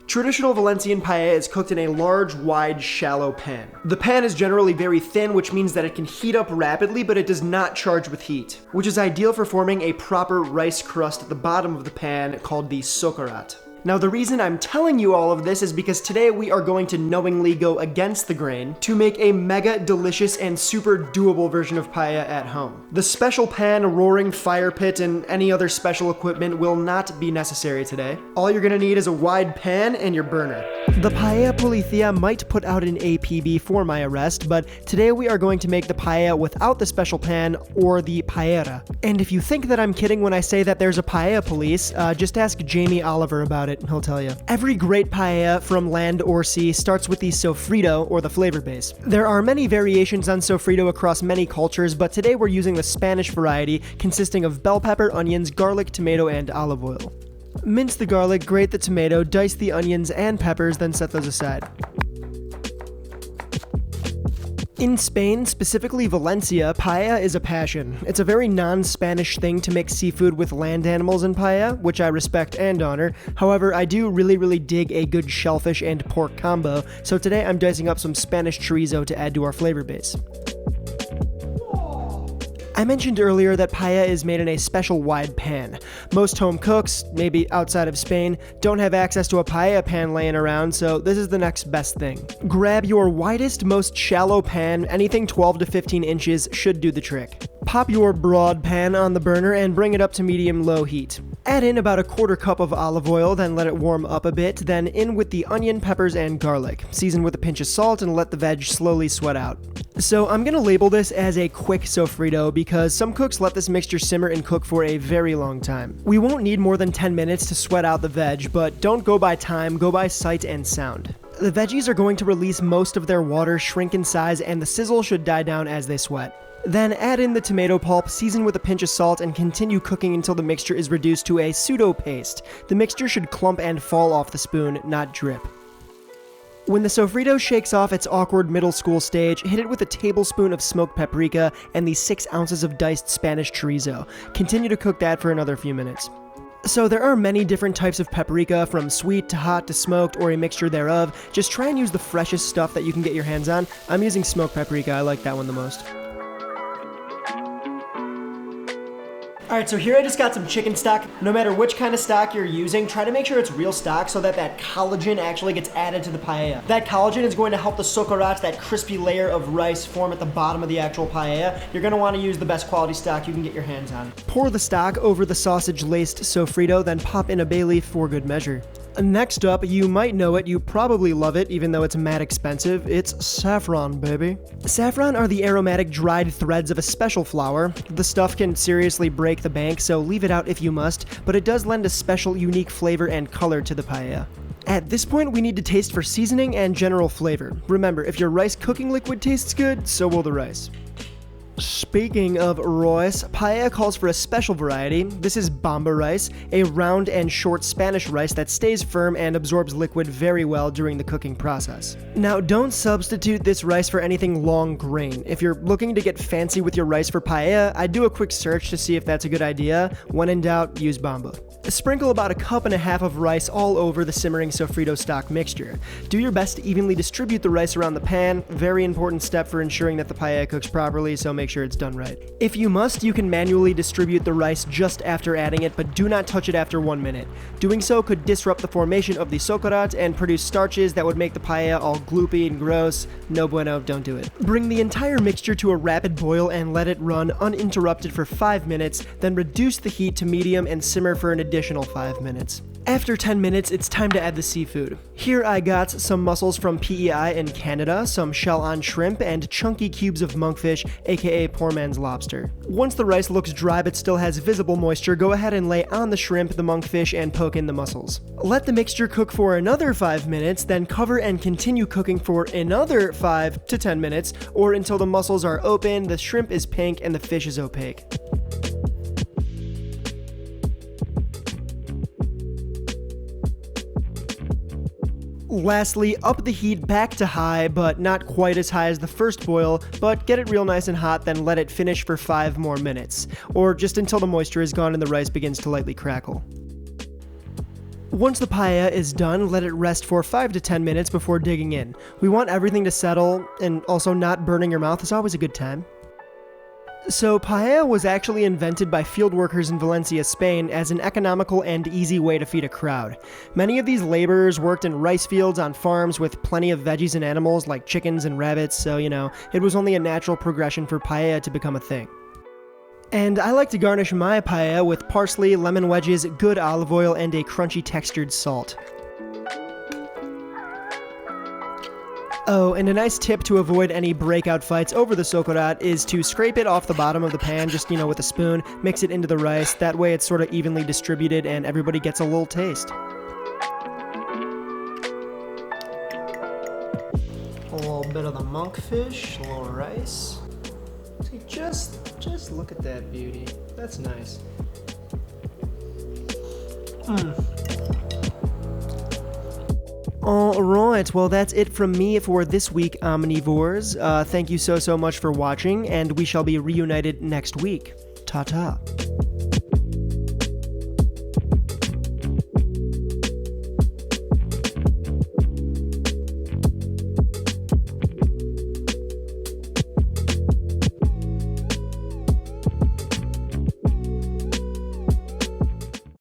Traditional Valencian paella is cooked in a large, wide, shallow pan. The pan is generally very thin, which means that it can heat up rapidly, but it does not charge with heat, which is ideal for forming a proper rice crust at the bottom of the pan called the sokarat. Now, the reason I'm telling you all of this is because today we are going to knowingly go against the grain to make a mega delicious and super doable version of paella at home. The special pan, roaring fire pit, and any other special equipment will not be necessary today. All you're gonna need is a wide pan and your burner. The Paella Policia might put out an APB for my arrest, but today we are going to make the paella without the special pan or the paellera. And if you think that I'm kidding when I say that there's a paella police, just ask Jamie Oliver about it, he'll tell you. Every great paella from land or sea starts with the sofrito, or the flavor base. There are many variations on sofrito across many cultures, but today we're using the Spanish variety, consisting of bell pepper, onions, garlic, tomato, and olive oil. Mince the garlic, grate the tomato, dice the onions and peppers, then set those aside. In Spain, specifically Valencia, paella is a passion. It's a very non-Spanish thing to make seafood with land animals in paella, which I respect and honor. However, I do really dig a good shellfish and pork combo, so today I'm dicing up some Spanish chorizo to add to our flavor base. I mentioned earlier that paella is made in a special wide pan. Most home cooks, maybe outside of Spain, don't have access to a paella pan laying around, so this is the next best thing. Grab your widest, most shallow pan, anything 12 to 15 inches should do the trick. Pop your broad pan on the burner and bring it up to medium-low heat. Add in about a quarter cup of olive oil, then let it warm up a bit, then in with the onion, peppers, and garlic. Season with a pinch of salt and let the veg slowly sweat out. So I'm gonna label this as a quick sofrito because some cooks let this mixture simmer and cook for a very long time. We won't need more than 10 minutes to sweat out the veg, but don't go by time, go by sight and sound. The veggies are going to release most of their water, shrink in size, and the sizzle should die down as they sweat. Then add in the tomato pulp, season with a pinch of salt, and continue cooking until the mixture is reduced to a pseudo-paste. The mixture should clump and fall off the spoon, not drip. When the sofrito shakes off its awkward middle school stage, hit it with a tablespoon of smoked paprika and the 6 ounces of diced Spanish chorizo. Continue to cook that for another few minutes. So there are many different types of paprika, from sweet to hot to smoked or a mixture thereof. Just try and use the freshest stuff that you can get your hands on. I'm using smoked paprika, I like that one the most. Alright, so here I just got some chicken stock. No matter which kind of stock you're using, try to make sure it's real stock so that that collagen actually gets added to the paella. That collagen is going to help the sokarat, that crispy layer of rice, form at the bottom of the actual paella. You're going to want to use the best quality stock you can get your hands on. Pour the stock over the sausage-laced sofrito, then pop in a bay leaf for good measure. Next up, you might know it, you probably love it, even though it's mad expensive, it's saffron, baby. Saffron are the aromatic dried threads of a special flower. The stuff can seriously break the bank, so leave it out if you must, but it does lend a special, unique flavor and color to the paella. At this point, we need to taste for seasoning and general flavor. Remember, if your rice cooking liquid tastes good, so will the rice. Speaking of rice, paella calls for a special variety. This is bamba rice, a round and short Spanish rice that stays firm and absorbs liquid very well during the cooking process. Now, don't substitute this rice for anything long grain. If you're looking to get fancy with your rice for paella, I'd do a quick search to see if that's a good idea. When in doubt, use bamba. Sprinkle about 1.5 cups of rice all over the simmering sofrito stock mixture. Do your best to evenly distribute the rice around the pan. Very important step for ensuring that the paella cooks properly, so make sure it's done right. If you must, you can manually distribute the rice just after adding it, but do not touch it after 1 minute. Doing so could disrupt the formation of the sokarat and produce starches that would make the paella all gloopy and gross. No bueno, don't do it. Bring the entire mixture to a rapid boil and let it run uninterrupted for 5 minutes, then reduce the heat to medium and simmer for an additional 5 minutes. After 10 minutes, it's time to add the seafood. Here I got some mussels from PEI in Canada, some shell-on shrimp, and chunky cubes of monkfish, aka poor man's lobster. Once the rice looks dry but still has visible moisture, go ahead and lay on the shrimp, the monkfish, and poke in the mussels. Let the mixture cook for another 5 minutes, then cover and continue cooking for another 5 to 10 minutes, or until the mussels are open, the shrimp is pink, and the fish is opaque. Lastly, up the heat back to high, but not quite as high as the first boil, but get it real nice and hot, then let it finish for 5 more minutes, or just until the moisture is gone and the rice begins to lightly crackle. Once the paella is done, let it rest for 5 to 10 minutes before digging in. We want everything to settle, and also not burning your mouth is always a good time. So paella was actually invented by field workers in Valencia, Spain as an economical and easy way to feed a crowd. Many of these laborers worked in rice fields on farms with plenty of veggies and animals like chickens and rabbits, so it was only a natural progression for paella to become a thing. And I like to garnish my paella with parsley, lemon wedges, good olive oil, and a crunchy textured salt. Oh, and a nice tip to avoid any breakout fights over the socorat is to scrape it off the bottom of the pan, just, with a spoon, mix it into the rice. That way it's sort of evenly distributed and everybody gets a little taste. A little bit of the monkfish, a little rice. See, just look at that beauty. That's nice. Alright, well that's it from me for this week, omnivores. Thank you so much for watching, and we shall be reunited next week. Ta-ta.